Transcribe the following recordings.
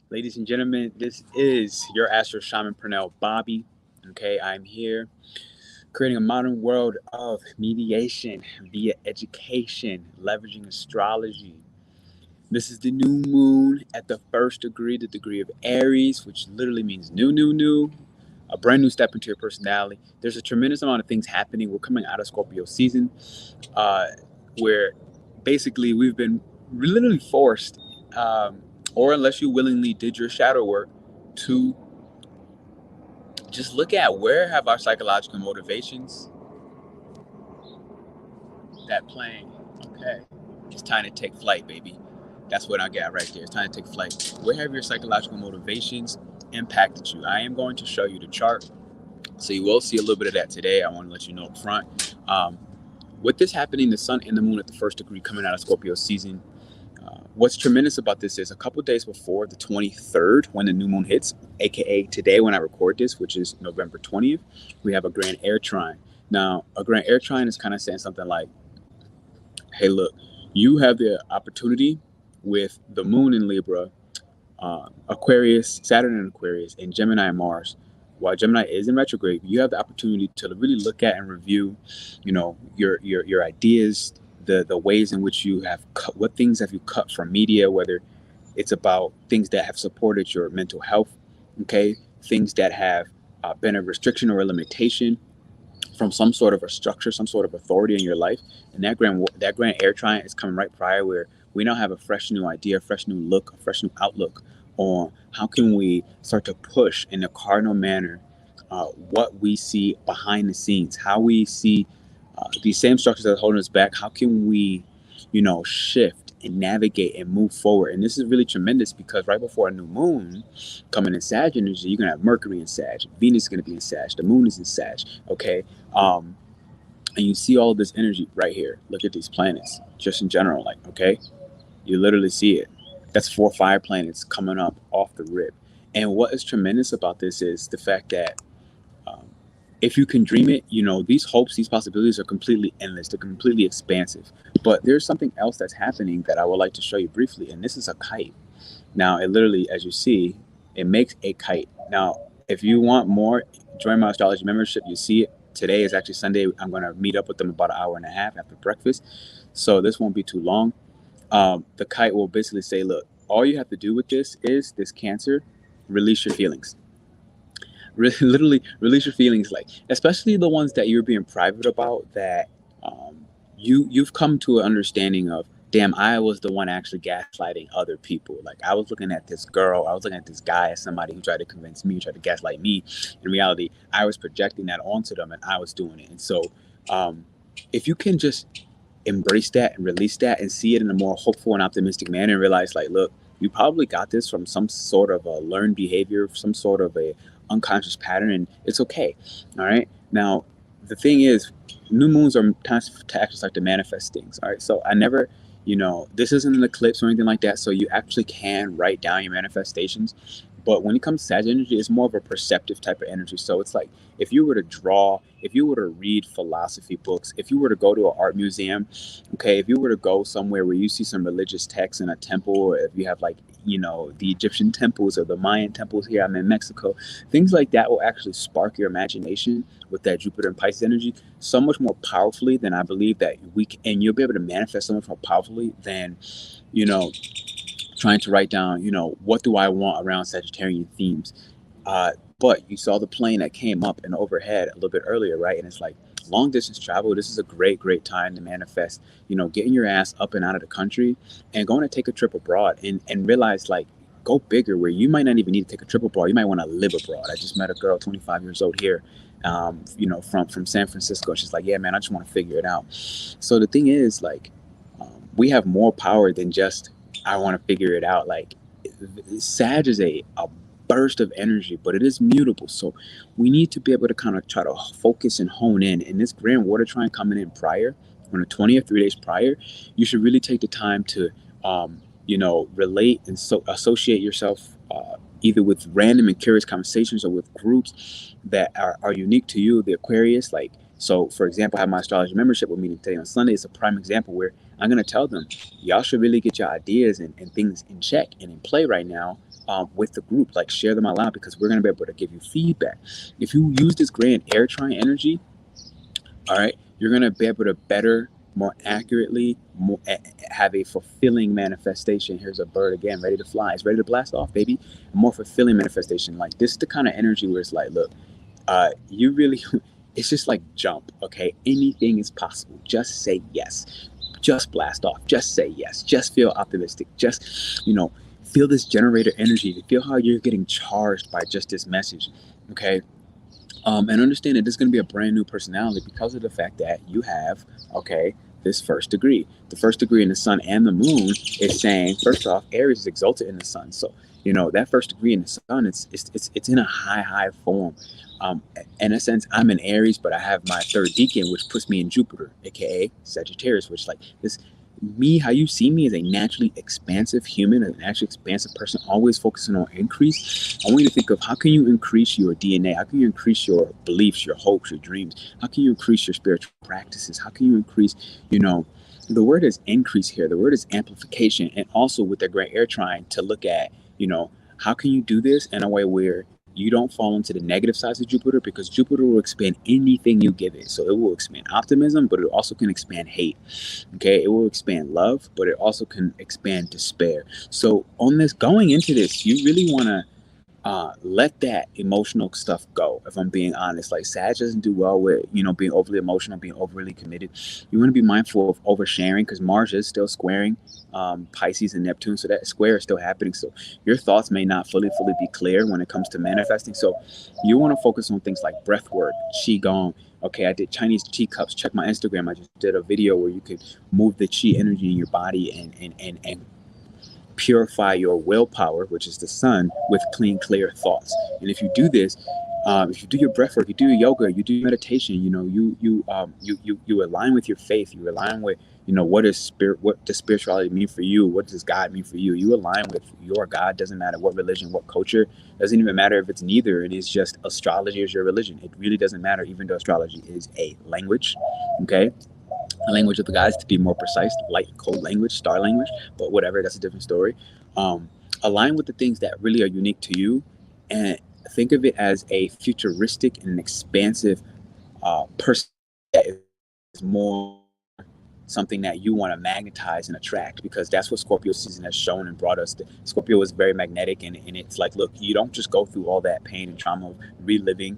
Ladies and gentlemen, this is your Astro Shaman Pernell Bobby. Okay, I'm here creating a modern world of mediation via education, leveraging astrology. This is the new moon at the first degree, the degree of Aries, which literally means new, a brand new step into your personality. There's a tremendous amount of things happening. We're coming out of Scorpio season, where basically we've been literally forced, or unless you willingly did your shadow work, to just look at where have our psychological motivations that playing. Okay, it's time to take flight, baby. That's what I got right there. It's time to take flight. Where have your psychological motivations impacted you? I am going to show you the chart, so you will see a little bit of that today. I want to let you know up front. With this happening, the sun and the moon at the first degree coming out of Scorpio season, what's tremendous about this is a couple days before the 23rd, when the new moon hits, aka today when I record this, which is November 20th, we have a Grand Air Trine. Now, a Grand Air Trine is kind of saying something like, hey, look, you have the opportunity with the moon in Libra, Aquarius, Saturn in Aquarius, and Gemini and Mars. While Gemini is in retrograde, you have the opportunity to really look at and review, your ideas, the ways in which you have cut, what things have you cut from media, whether it's about things that have supported your mental health, okay, things that have been a restriction or a limitation from some sort of a structure, some sort of authority in your life. And that grand air trine is coming right prior, where we now have a fresh new idea, a fresh new look, a fresh new outlook on how can we start to push in a cardinal manner what we see behind the scenes, how we see these same structures that are holding us back. How can we, shift and navigate and move forward? And this is really tremendous because right before a new moon coming in Sag energy, you're going to have Mercury in Sag, Venus is going to be in Sag, the moon is in Sag, okay? And you see all of this energy right here. Look at these planets, just in general, like, okay? You literally see it. That's 4 fire planets coming up off the rip. And what is tremendous about this is the fact that if you can dream it, these hopes, these possibilities are completely endless. They're completely expansive. But there's something else that's happening that I would like to show you briefly. And this is a kite. Now, it literally, as you see, it makes a kite. Now, if you want more, join my astrology membership. You see it. Today is actually Sunday. I'm going to meet up with them about an hour and a half after breakfast. So this won't be too long. The kite will basically say, look, all you have to do with this is this Cancer, release your feelings. Literally release your feelings, like especially the ones that you're being private about, that you've come to an understanding of, damn, I was the one actually gaslighting other people. Like I was looking at this girl, I was looking at this guy as somebody who tried to convince me, tried to gaslight me. In reality, I was projecting that onto them and I was doing it. And so if you can just embrace that and release that and see it in a more hopeful and optimistic manner and realize, like, look, you probably got this from some sort of a learned behavior, some sort of a unconscious pattern, and it's okay. All right. Now, the thing is, new moons are times to actually start to manifest things. All right. So I never, this isn't an eclipse or anything like that. So you actually can write down your manifestations. But when it comes to Sag energy, it's more of a perceptive type of energy. So it's like if you were to draw, if you were to read philosophy books, if you were to go to an art museum, okay, if you were to go somewhere where you see some religious texts in a temple, or if you have like, the Egyptian temples or the Mayan temples here, I'm in Mexico, things like that will actually spark your imagination with that Jupiter and Pisces energy so much more powerfully than I believe that we can, and you'll be able to manifest so much more powerfully than, trying to write down, what do I want around Sagittarian themes. But you saw the plane that came up and overhead a little bit earlier, right? And it's like long distance travel. This is a great time to manifest, getting your ass up and out of the country and going to take a trip abroad and realize, like, go bigger, where you might not even need to take a trip abroad. You might want to live abroad. I just met a girl, 25 years old here, from San Francisco. She's like, yeah, man, I just want to figure it out. So the thing is, like, we have more power than just, I want to figure it out. Like, Sag is a burst of energy, but it is mutable. So we need to be able to kind of try to focus and hone in. And this grand water trine coming in prior, on the 20th, 3 days prior, you should really take the time to, relate and associate yourself either with random and curious conversations or with groups that are unique to you, the Aquarius. Like, so for example, I have my astrology membership. We're meeting today on Sunday. It's a prime example where I'm going to tell them, y'all should really get your ideas and things in check and in play right now with the group. Like, share them out loud, because we're going to be able to give you feedback. If you use this Grand Air Trine energy, all right, you're going to be able to better, more accurately, have a fulfilling manifestation. Here's a bird again, ready to fly. It's ready to blast off, baby. A more fulfilling manifestation. Like, this is the kind of energy where it's like, look, you really, it's just like jump, okay? Anything is possible. Just say yes. Just blast off. Just say yes. Just feel optimistic. Just, feel this generator energy. Feel how you're getting charged by just this message, okay? And understand that this is going to be a brand new personality because of the fact that you have, okay, this first degree. The first degree in the sun and the moon is saying, first off, Aries is exalted in the sun. So, that first degree in the sun, it's in a high form. In a sense, I'm in Aries, but I have my third decan, which puts me in Jupiter, aka Sagittarius, which like this. Me, how you see me, as a naturally expansive human, an actually expansive person, always focusing on increase. I want you to think of, how can you increase your DNA? How can you increase your beliefs, your hopes, your dreams? How can you increase your spiritual practices? How can you increase, the word is increase here. The word is amplification. And also with the Grand Air Trine, to look at, how can you do this in a way where you don't fall into the negative sides of Jupiter, because Jupiter will expand anything you give it. So it will expand optimism, but it also can expand hate. Okay, it will expand love, but it also can expand despair. So on this, going into this, you really want to let that emotional stuff go. If I'm being honest, like Sag doesn't do well with, being overly emotional, being overly committed. You want to be mindful of oversharing, because Mars is still squaring Pisces and Neptune. So that square is still happening. So your thoughts may not fully be clear when it comes to manifesting. So you want to focus on things like breath work, Qigong. Okay, I did Chinese Qi cups. Check my Instagram. I just did a video where you could move the Qi energy in your body and purify your willpower, which is the sun, with clean, clear thoughts. And if you do this, if you do your breath work, you do your yoga, you do your meditation, you align with your faith, you align with, what does spirituality mean for you? What does God mean for you? You align with your God. Doesn't matter what religion, what culture. Doesn't even matter if it's neither. It is just astrology is your religion. It really doesn't matter, even though astrology is a language. Okay. A language of the gods, to be more precise, light code language, star language, but whatever, that's a different story. Align with the things that really are unique to you, and think of it as a futuristic and expansive person that is more something that you want to magnetize and attract, because that's what Scorpio season has shown and brought us. Scorpio is very magnetic, and it's like, look, you don't just go through all that pain and trauma of reliving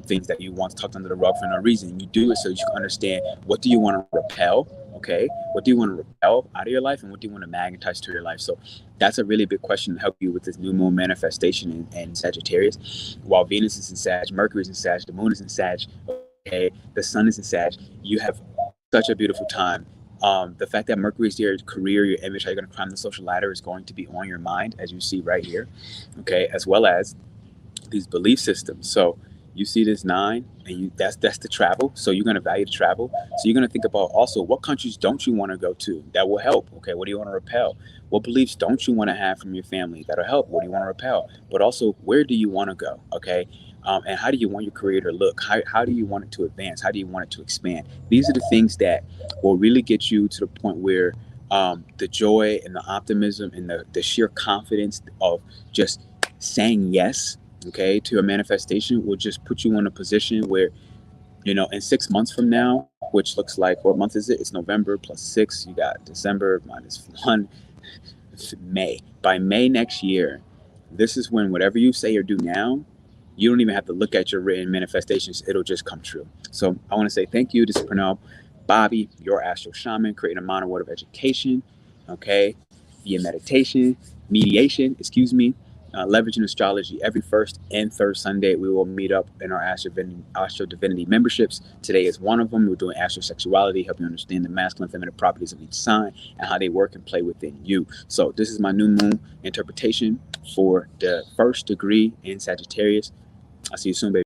things that you once tucked under the rug for no reason. You do it so you can understand, what do you want to repel, okay? What do you want to repel out of your life, and what do you want to magnetize to your life? So that's a really big question to help you with this new moon manifestation in Sagittarius. While Venus is in Sag, Mercury is in Sag, the moon is in Sag, okay, the sun is in Sag, you have such a beautiful time. The fact that Mercury is your career, your image, how you're going to climb the social ladder, is going to be on your mind, as you see right here, okay, as well as these belief systems. So you see this 9, and that's the travel. So you're going to value the travel. So you're going to think about also, what countries don't you want to go to? That will help. Okay, what do you want to repel? What beliefs don't you want to have from your family? That'll help. What do you want to repel? But also, where do you want to go? Okay. And how do you want your career to look? How do you want it to advance? How do you want it to expand? These are the things that will really get you to the point where the joy and the optimism and the sheer confidence of just saying yes, okay, to a manifestation will just put you in a position where, in 6 months from now, which looks like, what month is it? It's November plus 6. You got December minus 1. It's May. By May next year, this is when whatever you say or do now, you don't even have to look at your written manifestations. It'll just come true. So I want to say thank you. This is Pernell, Bobby, your astro shaman, creating a modern world of education, okay, via meditation, leveraging astrology. Every first and third Sunday, we will meet up in our Astro Divinity memberships. Today is one of them. We're doing astrosexuality, helping you understand the masculine and feminine properties of each sign and how they work and play within you. So this is my new moon interpretation for the first degree in Sagittarius. I'll see you soon, baby.